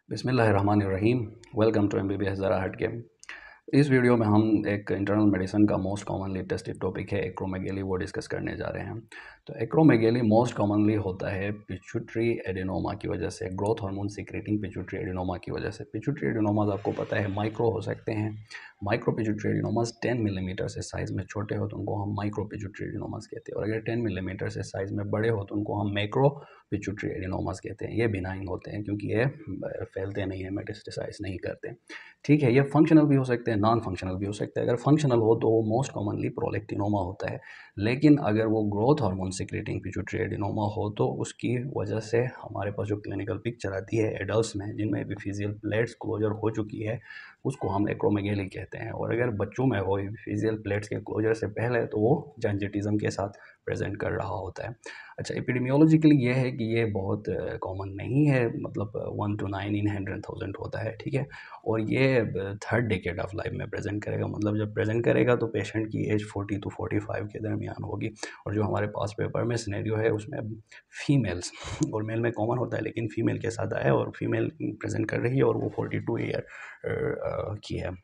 बिस्मिल्लाहिर्रहमानिर्रहीम। Welcome to MBBS ज़रा हट के। इस वीडियो में हम एक इंटरनल मेडिसिन का मोस्ट कॉमनली टेस्टेड टॉपिक है एक्रोमेगेली, वो डिस्कस करने जा रहे हैं। तो एक्रोमेगेली मोस्ट कॉमनली होता है पिट्यूटरी एडिनोमा की वजह से, growth hormone secreting pituitary adenoma की वजह से। पिट्यूटरी एडिनोमास आपको पता है माइक्रो हो सकते हैं। माइक्रो पिट्यूटरी एडिनोमास 10 मिलीमीटर से साइज़ में छोटे हो तो उनको हम माइक्रो पिट्यूटरी एडिनोमास कहते हैं, और अगर 10 मिलीमीटर से साइज़ में बड़े हो तो उनको हम मैक्रो पिट्यूटरी एडिनोमास कहते हैं। ये बिनाइन होते हैं क्योंकि ये फैलते नहीं हैं, मेटास्टेसाइज नहीं करते। ठीक है, ये फंक्शनल भी हो सकते हैं, नॉन फंक्शनल भी हो सकते हैं। अगर फंक्शनल हो तो वो मोस्ट कॉमनली प्रोलेक्टिनोमा होता है, लेकिन अगर वो growth hormone secreting pituitary adenoma हो तो उसकी वजह से हमारे पास जो क्लिनिकल पिक्चर आती है एडल्ट्स में जिनमें एपिफिजियल प्लेट्स क्लोजर हो चुकी है, उसको हम एक्रोमेगेली कहते हैं। और अगर बच्चों में हो एपिफिजियल प्लेट्स के क्लोजर से पहले तो वो जंजिटिज्म के साथ प्रेजेंट कर रहा होता है। अच्छा, एपिडेमियोलॉजिकली ये है कि ये बहुत कॉमन नहीं है, मतलब 1 to 9 इन 100,000 होता है। ठीक है, और ये थर्ड डेकेड ऑफ लाइफ में प्रेजेंट करेगा, मतलब जब प्रेजेंट करेगा तो पेशेंट की एज 40 to 45 के दरमियान होगी। और जो हमारे पास पेपर में सिनेरियो है उसमें फीमेल्स और मेल में कॉमन होता है, लेकिन फीमेल के साथ आया और फीमेल प्रेजेंट कर रही है और वो 42 ईयर की है।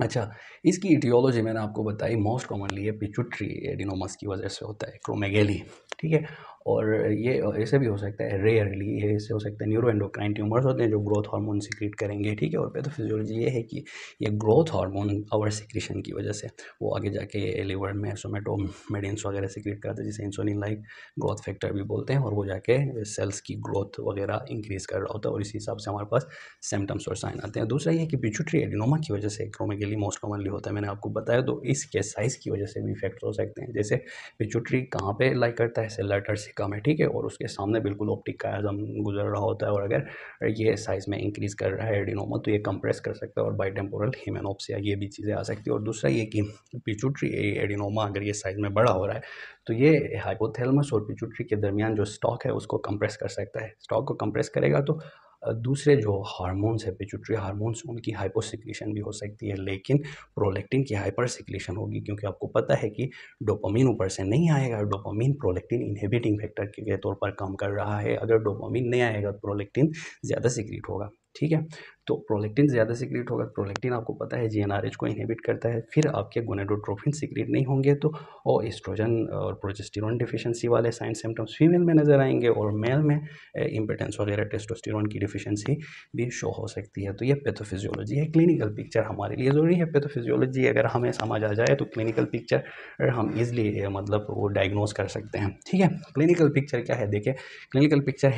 अच्छा, इसकी इटियोलॉजी मैंने आपको बताई, मोस्ट कॉमनली ये पिट्यूटरी एडिनोमस की वजह से होता है, एक्रोमेगेली। ठीक है, और ये ऐसे भी हो सकता है, रेयरली ये ऐसे हो सकता है न्यूरो एंडोक्राइन ट्यूमर्स होते हैं जो ग्रोथ हार्मोन सिक्रेट करेंगे। ठीक है, और पैथोफिजियोलॉजी ये है कि ये ग्रोथ हार्मोन आवर सिक्रेशन की वजह से वो आगे जाके लिवर में सोमेटोमेडिन्स वगैरह सिक्रेट करते हैं, जिसे इंसुलिन लाइक ग्रोथ फैक्टर भी बोलते हैं, और वो जाके सेल्स की ग्रोथ वगैरह इंक्रीज़ कर रहा होता है, और इसी हिसाब से हमारे पास सिम्टम्स और साइन आते हैं। दूसरा ये कि पिट्यूटरी एडिनोमा की वजह से एक्रोमेगेली मोस्ट कॉमनली होता है, मैंने आपको बताया। तो इसके साइज़ की वजह से भी इफेक्ट्स हो सकते हैं, जैसे पिट्यूटरी कहाँ पे लाइक करता है, सेलर टर्सिका में। ठीक है, और उसके सामने बिल्कुल ऑप्टिक कायाजम गुजर रहा होता है, और अगर ये साइज़ में इंक्रीज़ कर रहा है एडिनोमा तो ये कंप्रेस कर सकता है, और बाइटेम्पोरल हिमेनोप्सिया ये भी चीज़ें आ सकती है। और दूसरा ये कि पिट्यूटरी एडिनोमा अगर ये साइज़ में बड़ा हो रहा है तो ये हाइपोथैलेमस और पिट्यूटरी के दरमियान जो स्टॉक है उसको कंप्रेस कर सकता है। स्टॉक को कंप्रेस करेगा तो दूसरे जो हार्मोन्स है पिट्यूटरी हार्मोन्स, उनकी हाइपोसिक्रीशन भी हो सकती है, लेकिन प्रोलेक्टिन की हाइपर सिक्रीशन होगी, क्योंकि आपको पता है कि डोपामीन ऊपर से नहीं आएगा। डोपामीन प्रोलेक्टिन इनहिबिटिंग फैक्टर के तौर पर काम कर रहा है। अगर डोपामीन नहीं आएगा तो प्रोलेक्टिन ज़्यादा सिक्रीट होगा। ठीक है, तो प्रोलेक्टिन ज़्यादा सिक्रीट होगा। प्रोलेक्टिन आपको पता है जीएनआरएच को इनहिबिट करता है, फिर आपके गोनेडोट्रोफिन सिक्रीट नहीं होंगे तो और एस्ट्रोजन और प्रोजेस्टेरोन डिफिशिएंसी वाले साइन सिम्टम्स फीमेल में नज़र आएंगे, और मेल में इम्पोर्टेंस वगैरह टेस्टोस्टेरोन की डिफिशिएंसी भी शो हो सकती है। तो ये पैथोफिजियोलॉजी है। क्लिनिकल पिक्चर हमारे लिए ज़रूरी है। पैथोफिजियोलॉजी अगर हमें समझ आ जाए तो क्लिनिकल पिक्चर हम ईजिली मतलब वो डायग्नोज कर सकते हैं। ठीक है, क्लिनिकल पिक्चर क्या है, देखिए क्लिनिकल पिक्चर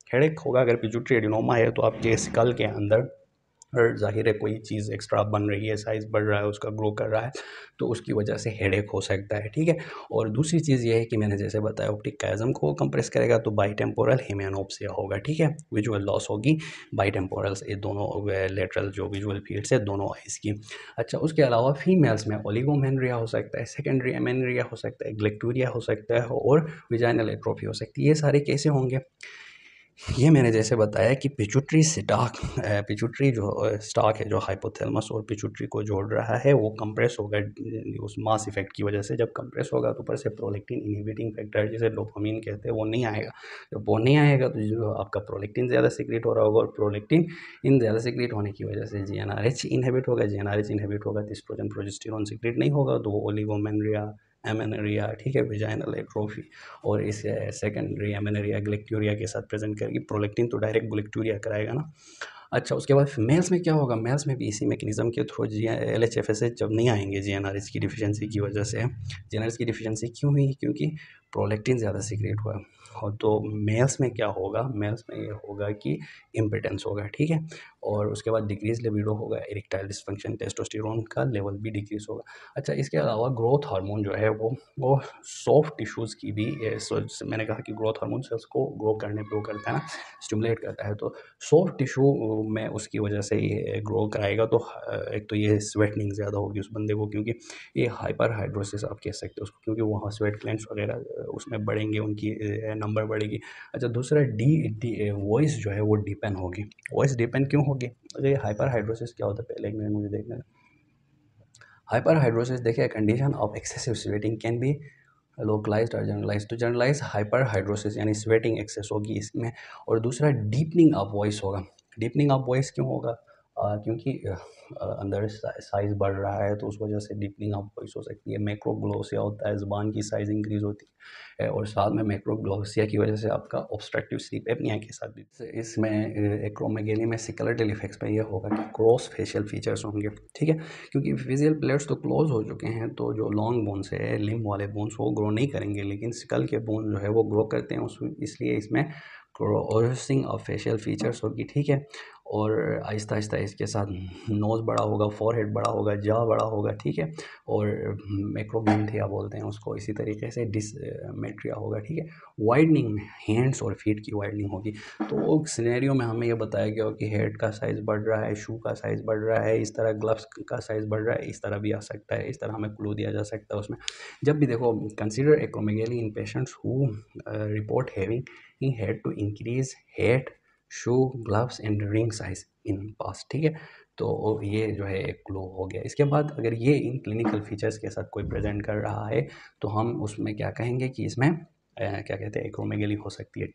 हेडेक होगा। अगर पिट्यूटरी एडिनोमा है तो आपके स्कल के अंदर और ज़ाहिर है कोई चीज़ एक्स्ट्रा बन रही है, साइज़ बढ़ रहा है, उसका ग्रो कर रहा है, तो उसकी वजह से हेडेक हो सकता है। ठीक है, और दूसरी चीज़ ये है कि मैंने जैसे बताया ऑप्टिक काइज़म को कंप्रेस करेगा तो बाइटेम्पोरल हिमेनोप्सिया होगा। ठीक है, विजुअल लॉस होगी बाइटेम्पोरल्स, ये दोनों लेटरल जो विजुअल फील्ड्स है दोनों आइज़ की। अच्छा, उसके अलावा फीमेल्स में ओलिगोमेनरिया हो सकता है, सेकेंडरी एमेनरिया हो सकता है, ग्लेक्टूरिया हो सकता है, और विजाइनल एट्रोफी हो सकती है। ये सारे कैसे होंगे, ये मैंने जैसे बताया कि पिट्यूटरी जो स्टॉक है जो हाइपोथैलेमस और पिट्यूटरी को जोड़ रहा है वो कंप्रेस होगा उस मास इफेक्ट की वजह से। जब कंप्रेस होगा तो ऊपर से प्रोलेक्टिन इनहिबिटिंग फैक्टर जिसे डोपामीन कहते हैं वो नहीं आएगा। जब वो नहीं आएगा तो जो आपका प्रोलेक्टिन ज़्यादा सिक्रेट हो रहा होगा, और प्रोलेक्टिन इन ज़्यादा सिक्रेट होने की वजह से जीएनआरएच इनहिबिट होगा। जीएनआरएच इनहिबिट होगा तो एस्ट्रोजन प्रोजेस्टेरोन सिक्रेट नहीं होगा, तो वो ओलिगोमेनरिया, एमेनरिया, ठीक है, विजाइनल एट्रोफी, और इस सेकेंडरी एमेनरिया ग्लेक्टूरिया के साथ प्रेजेंट करेगी। प्रोलेक्टिन तो डायरेक्ट ग्लेक्टूरिया कराएगा ना। अच्छा, उसके बाद मेल्स में क्या होगा, मेल्स में भी इसी मैकेनिज्म के through G L H F S H जब नहीं आएंगे जीएनआरएच की डिफिशियंसी की वजह से। जीएनआरएच की डिफिशियंसी क्यों हुई, क्योंकि प्रोलेक्टिन ज़्यादा सीक्रेट हुआ। और तो मेल्स में क्या होगा, मेल्स में ये होगा कि इम्पिटेंस होगा। ठीक है, और उसके बाद डिक्रीज लिबिडो होगा, इरेक्टाइल डिस्फंक्शन, टेस्टोस्टेरोन का लेवल भी डिक्रीज होगा। अच्छा, इसके अलावा ग्रोथ हार्मोन जो है वो सॉफ्ट टिश्यूज़ की भी मैंने कहा कि ग्रोथ हार्मोन सेल्स को ग्रो करने पे वो करता है ना, स्टिमुलेट करता है। तो सॉफ्ट टिश्यू में उसकी वजह से ये ग्रो कराएगा। तो एक तो ये स्वेटनिंग ज़्यादा होगी उस बंदे को, क्योंकि ये हाइपर हाइड्रोसिस आप कह सकते हो उसको, क्योंकि वहाँ स्वेट ग्लैंड्स वगैरह उसमें बढ़ेंगे, उनकी नंबर बढ़ेगी। अच्छा, दूसरा डी वॉइस जो है वो डिपेंड होगी। वॉइस डिपेंड क्यों होगी, अगर ये हाइपर हाइड्रोसिस क्या होता है, पहले एक मिनट मुझे देखना। हाइपर हाइड्रोसिस देखिए, condition of excessive sweating can be localized और जनरलाइज। तो जनरलाइज हाइपर हाइड्रोसिस यानी स्वेटिंग एक्सेस होगी इसमें। और दूसरा डीपनिंग ऑफ वॉइस होगा। डीपनिंग ऑफ वॉइस क्यों होगा? क्योंकि अंदर साइज़ बढ़ रहा है तो उस वजह से डीपनिंग ऑफ वॉइस हो सकती है। मैक्रोग्लोसिया होता है, ज़ुबान की साइज़ इंक्रीज़ होती है और साथ में मैक्रोग्लोसिया की वजह से आपका ऑब्स्ट्रक्टिव स्लीप एपनिया के साथ भी इसमें एक्रोमेगेली में सिकलेटल इफेक्ट्स में ये होगा कि क्रॉस फेशियल फीचर्स होंगे, ठीक है, क्योंकि फेशियल प्लेट्स तो क्लोज हो चुके हैं, तो जो लॉन्ग बोन्स है, लिम्ब वाले बोन्स, वो ग्रो नहीं करेंगे, लेकिन स्कल के बोन जो है वो ग्रो करते हैं, इसलिए इसमें क्रॉसिंग ऑफ फेशियल फीचर्स होगी, ठीक है। और आहिस्ता आहिस्ता इसके साथ नोज़ बड़ा होगा, फॉरहेड बड़ा होगा, जा बड़ा होगा, ठीक है, और मैक्रोग्लिंथिया बोलते हैं उसको, इसी तरीके से डिसमेट्रिया होगा, ठीक है। वाइडनिंग में हैंड्स और फीट की वाइडनिंग होगी। तो सिनेरियो में हमें ये बताया गया कि हेड का साइज़ बढ़ रहा है, शू का साइज़ बढ़ रहा है, इस तरह ग्लव्स का साइज़ बढ़ रहा है, इस तरह भी आ सकता है, इस तरह हमें क्लू दिया जा सकता है उसमें। जब भी देखो, consider acromegaly in patients who report having he had to increase head, shoe, gloves and ring size in past, ठीक है। तो ये जो है एक क्लू हो गया। इसके बाद अगर ये इन क्लिनिकल फीचर्स के साथ कोई प्रेजेंट कर रहा है तो हम उसमें क्या कहेंगे कि इसमें क्या कहते हैं, एक्रोमेगेली हो सकती है,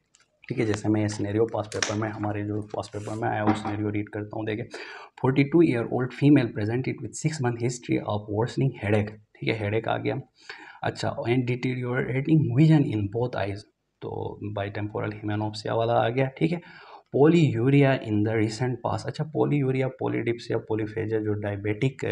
ठीक है। जैसे मैं ये सिनेरियो पास्ट पेपर में, हमारे जो पास्ट पेपर में आया वो सिनेरियो रीड करता हूँ। देखिए, 42-year-old female presented with 6 month history of worsening headache, ठीक है, हेडेक आ गया। अच्छा, and deteriorating vision in both eyes, तो बाइटेम्पोरल हिमेनोप्सिया वाला आ गया, ठीक है। पॉलीयूरिया इन द रिसेंट पास, अच्छा, पॉलीयूरिया, पॉलीडिप्सिया, पॉलीफेजिया, जो डायबिटिक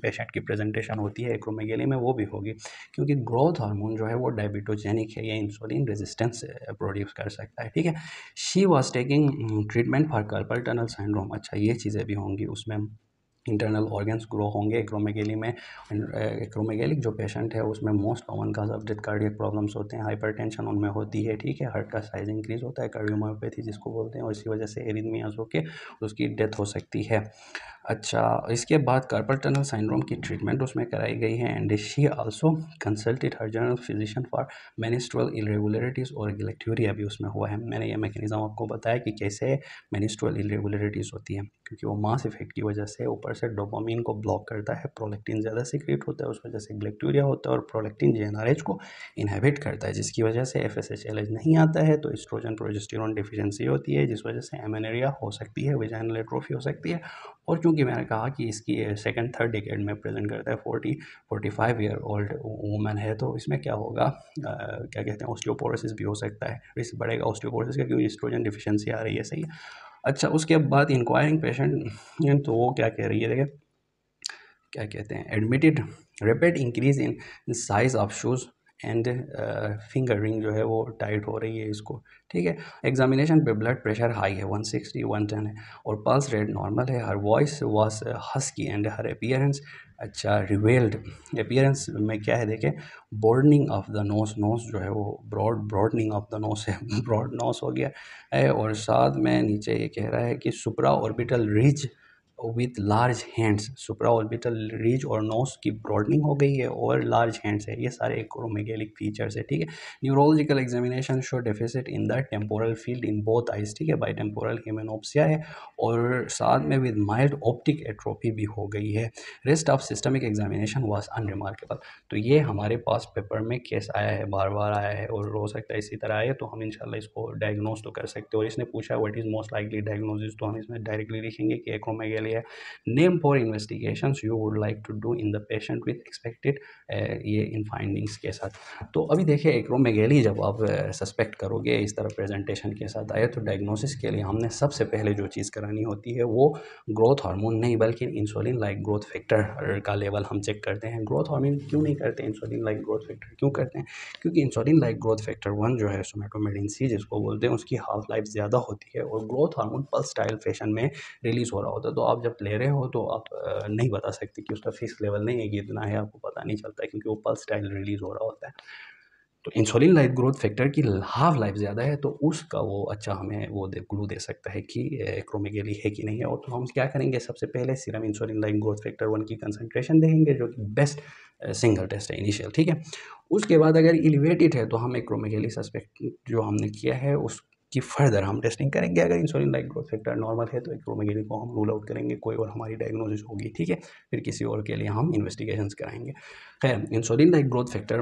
पेशेंट की प्रेजेंटेशन होती है एक्रोमेगेली में, वो भी होगी, क्योंकि ग्रोथ हार्मोन जो है वो डायबिटोजेनिक है, या इंसुलिन रेजिस्टेंस प्रोड्यूस कर सकता है, ठीक है। She was taking treatment for carpel tunnel syndrome, अच्छा, ये चीज़ें भी होंगी उसमें। इंटरनल ऑर्गन्स ग्रो होंगे एक्रोमेगेली में। एक्रोमेगेलिक जो पेशेंट है उसमें most common cause of death cardiac problems होते हैं, हाइपरटेंशन उनमें होती है, ठीक है, हार्ट का साइज इंक्रीज होता है, कार्डियोमायोपैथी जिसको बोलते हैं, और इसी वजह से एरिथमियाज होके उसकी डेथ हो सकती है। अच्छा, इसके बाद कार्पल टनल सिंड्रोम की ट्रीटमेंट उसमें कराई गई है, and she also consulted her general physician for menstrual irregularities, और गैलेक्टूरिया भी उसमें हुआ है। मैंने ये मैकेनिज्म आपको बताया कि कैसे मेनिस्ट्रुअल इरेगुलरिटीज़ होती है, क्योंकि वो मास इफेक्ट की वजह से ऊपर से डोपामिन को ब्लॉक करता है, प्रोलेक्टिन ज़्यादा सीक्रेट होता है, उस वजह से गैलेक्टूरिया होता है, और प्रोलेक्टिन जीएनआरएच को इनहेबिट करता है, जिसकी वजह से एफएसएचएलएच नहीं आता है, तो एस्ट्रोजन प्रोजेस्टेरोन डिफिशियंसी होती है, जिस वजह से एमेनेरिया हो सकती है, वेजाइनल एट्रोफी हो सकती है। और चूंकि मैंने कहा कि इसकी सेकंड थर्ड डिकेड में प्रेजेंट करता है, 40-45 ईयर ओल्ड वूमेन है, तो इसमें क्या होगा, क्या कहते हैं, ऑस्टियोपोरोसिस भी हो सकता है, रिस्क बढ़ेगा ऑस्टियोपोरोसिस का, क्योंकि एस्ट्रोजन डिफिशियंसी आ रही है, सही है। अच्छा, उसके बाद इंक्वायरिंग पेशेंट, तो वो क्या कह रही है, देखिए क्या कहते हैं, admitted rapid increase in size of shoes and finger ring जो है वो टाइट हो रही है इसको, ठीक है। एग्जामिनेशन पे ब्लड प्रेशर हाई है, 160-110 है, और पल्स रेट नॉर्मल है। Her voice was husky and her appearance, अच्छा, रिवेल्ड। अपीयरेंस में क्या है, देखें, broadening of the nose, nose जो है वो ब्रॉडनिंग ऑफ द नोज है, ब्रॉड नोज हो गया है, और साथ में नीचे ये कह रहा है कि supraorbital ridge with large hands, supraorbital ridge और नोज की ब्रॉडनिंग हो गई है, और लार्ज हैंड्स है, ये सारे एक्रोमेगेलिक फीचर्स है, ठीक है। Neurological examination show deficit in the temporal field in both eyes, ठीक है, बाई टेम्पोरल हिमेनोप्सिया है, और साथ में विद माइल्ड ऑप्टिक एट्रोफी भी हो गई है। Rest of systemic examination was unremarkable. तो ये हमारे पास पेपर में केस आया है, बार बार आया है, और हो सकता है इसी तरह आए, तो हम इंशाल्लाह इसको डायग्नोस तो कर सकते हैं। और इसने पूछा what is most likely diagnosis, तो हम इसमें डायरेक्टली लिखेंगे कि एक्रोमेगेली है। Name four investigations you would like to do in the patient with expected, ये इन फाइंडिंग्स के साथ। तो अभी देखिए, एक्रोमेगेली जब आप सस्पेक्ट करोगे इस तरह प्रेजेंटेशन के साथ आए, तो डायग्नोसिस के लिए हमने सबसे पहले जो चीज़ करानी होती है वो ग्रोथ हार्मोन नहीं, बल्कि इंसुलिन लाइक ग्रोथ फैक्टर का लेवल हम चेक करते हैं। ग्रोथ हार्मोन क्यों नहीं करते, इंसुलिन लाइक ग्रोथ फैक्टर क्यों करते हैं? क्योंकि इंसुलिन लाइक ग्रोथ फैक्टर 1 जो है, सोमेटोमेडिन सी जिसको बोलते हैं, उसकी हाफ लाइफ ज़्यादा होती है, और growth hormone pulse style fashion में रिलीज़ हो रहा होता है। तो आप जब ले रहे हो तो आप नहीं बता सकते कि उसका फिक्स लेवल नहीं है कि इतना है, आपको पता नहीं चलता है, क्योंकि वो पल्स स्टाइल रिलीज़ हो रहा होता है। तो इंसुलिन लाइक ग्रोथ फैक्टर की हाफ लाइफ ज़्यादा है, तो उसका वो अच्छा हमें वो क्लू दे सकता है कि एक्रोमेगेली है कि नहीं है। और तो हम क्या करेंगे, सबसे पहले serum insulin like growth factor 1 की कंसंट्रेशन देखेंगे, जो कि बेस्ट सिंगल टेस्ट है इनिशियल, ठीक है। उसके बाद अगर एलिवेटेड है तो हम एक्रोमेगेली सस्पेक्ट जो हमने किया है उस की फर्दर हम टेस्टिंग करेंगे। अगर insulin like growth factor normal है तो एक्रोमेगेली को हम रूल आउट करेंगे, कोई और हमारी डायग्नोसिस होगी, ठीक है। फिर किसी और के लिए हम इन्वेस्टिगेशंस कराएंगे। खैर, इंसुलिन लाइक ग्रोथ फैक्टर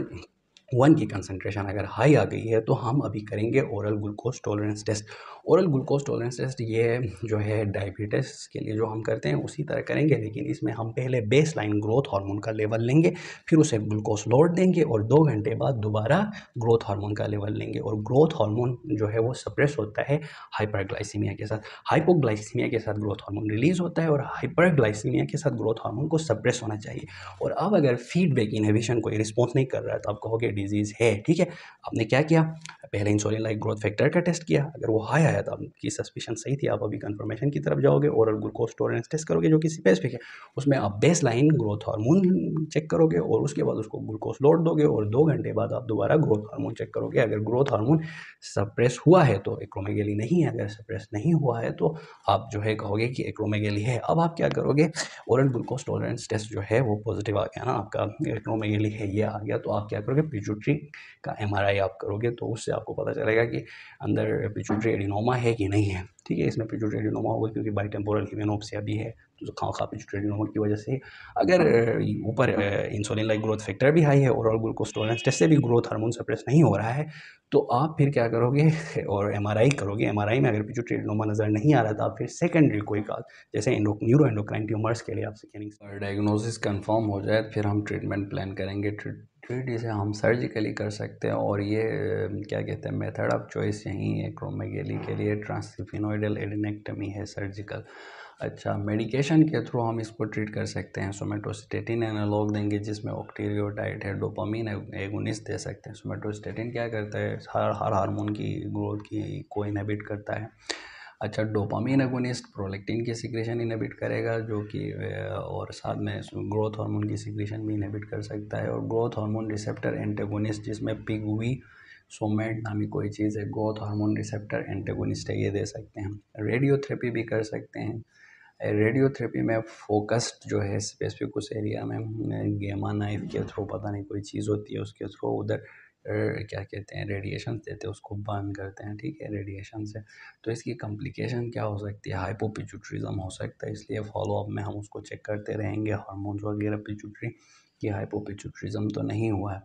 1 की कंसंट्रेशन अगर हाई आ गई है तो हम अभी करेंगे oral glucose tolerance test. Oral glucose tolerance test ये जो है डायबिटीज़ के लिए जो हम करते हैं उसी तरह करेंगे, लेकिन इसमें हम पहले बेस लाइन ग्रोथ हार्मोन का लेवल लेंगे, फिर उसे ग्लूकोज लोड देंगे और 2 घंटे बाद दोबारा ग्रोथ हार्मोन का लेवल लेंगे। और ग्रोथ हार्मोन जो है वो सप्रेस होता है हाइपरग्लाइसीमिया के साथ। हाइपोग्लाइसीमिया के साथ ग्रोथ हार्मोन रिलीज होता है और हाइपरग्लाइसीमिया के साथ ग्रोथ हार्मोन को सप्रेस होना चाहिए। और अब अगर फीडबैक इनहिबिशन कोई रिस्पॉन्स नहीं कर रहा है तो आप कहोगे डिजीज़ है। ठीक है, आपने क्या किया, पहले इंसुलिन लाइक ग्रोथ फैक्टर का टेस्ट किया, अगर वो हाई आया तो आपकी सस्पिशन सही थी, आप अभी कंफर्मेशन की तरफ जाओगे, ओरल ग्लूकोज टॉलरेंस टेस्ट करोगे जो कि स्पेसिफिक है, उसमें आप baseline growth hormone check करोगे और उसके बाद उसको ग्लूकोज लोड दोगे और 2 घंटे बाद आप दोबारा ग्रोथ हार्मोन चेक करोगे। अगर ग्रोथ हार्मोन सप्रेस हुआ है तो एक्रोमेगेली नहीं है, अगर सप्रेस नहीं हुआ है तो आप जो है कहोगे कि एक्रोमेगेली है। अब आप क्या करोगे, ओरल ग्लूकोज टॉलरेंस टेस्ट जो है वो पॉजिटिव आ गया ना, आपका एक्रोमेगेली है ये आ गया, तो आप क्या करोगे, पिट्यूटरी का एमआरआई आप करोगे, तो उससे आपको पता चलेगा कि अंदर पिट्यूटरी एडिनोमा है कि नहीं है। ठीक है, इसमें पिट्यूटरी एडिनोमा होगा क्योंकि बाइटेम्पोरल हिमेनोप्सिया भी है, तो खा पिट्यूटरी एडिनोमा की वजह से। अगर ऊपर इंसुलिन लाइक ग्रोथ फैक्टर भी हाई है, ओरल ग्लूकोज टॉलरेंस टेस्ट से भी ग्रोथ हार्मोन सप्रेस नहीं हो रहा है, तो आप फिर क्या करोगे और एमआरआई करोगे। एमआरआई में अगर पिट्यूटरी एडिनोमा नज़र नहीं आ रहा तो आप फिर सेकेंडरी कोई काज जैसे न्यूरो एंडोक्राइन ट्यूमर्स के लिए आप स्कैनिंग डायग्नोसिस कंफर्म हो जाए फिर हम ट्रीटमेंट प्लान करेंगे। ट्रीट इसे हम सर्जिकली कर सकते हैं और ये क्या कहते हैं मेथड ऑफ चॉइस यही है एक्रोमेगेली के लिए, ट्रांसफिनोइडल एडेनेक्टमी है सर्जिकल। अच्छा, मेडिकेशन के थ्रू हम इसको ट्रीट कर सकते हैं, सोमेटोस्टेटिन एनालॉग देंगे जिसमें ऑक्टेरियोटाइड है, डोपामिन एगोनिस्ट दे सकते हैं। सोमेटोस्टेटिन क्या करता है, हर हार्मोन की ग्रोथ की को इनहिबिट करता है। अच्छा, डोपामिन एगोनिस्ट प्रोलैक्टिन की सिक्रेशन इनहिबिट करेगा जो कि और साथ में ग्रोथ हार्मोन की सिक्रेशन भी इनहिबिट कर सकता है। और ग्रोथ हार्मोन रिसेप्टर एंटेगोनिस्ट जिसमें पिगवी सोमेट नामी कोई चीज़ है, ग्रोथ हार्मोन रिसेप्टर एंटेगोनिस्ट है, ये दे सकते हैं। रेडियोथेरेपी भी कर सकते हैं। रेडियोथेरेपी में फोकस्ड जो है स्पेसिफिक उस एरिया में गेमा नाइफ के थ्रू पता नहीं कोई चीज़ होती है उसके थ्रू उधर क्या कहते हैं रेडिएशन देते हैं, उसको बर्न करते हैं। ठीक है, रेडिएशन से तो इसकी कॉम्प्लिकेशन क्या हो सकती है, हाइपोपिट्यूटरिज्म हो सकता है, इसलिए फॉलोअप में हम उसको चेक करते रहेंगे हार्मोन्स वगैरह। पिट्यूटरी की हाइपोपिट्यूटरिज्म तो नहीं हुआ है।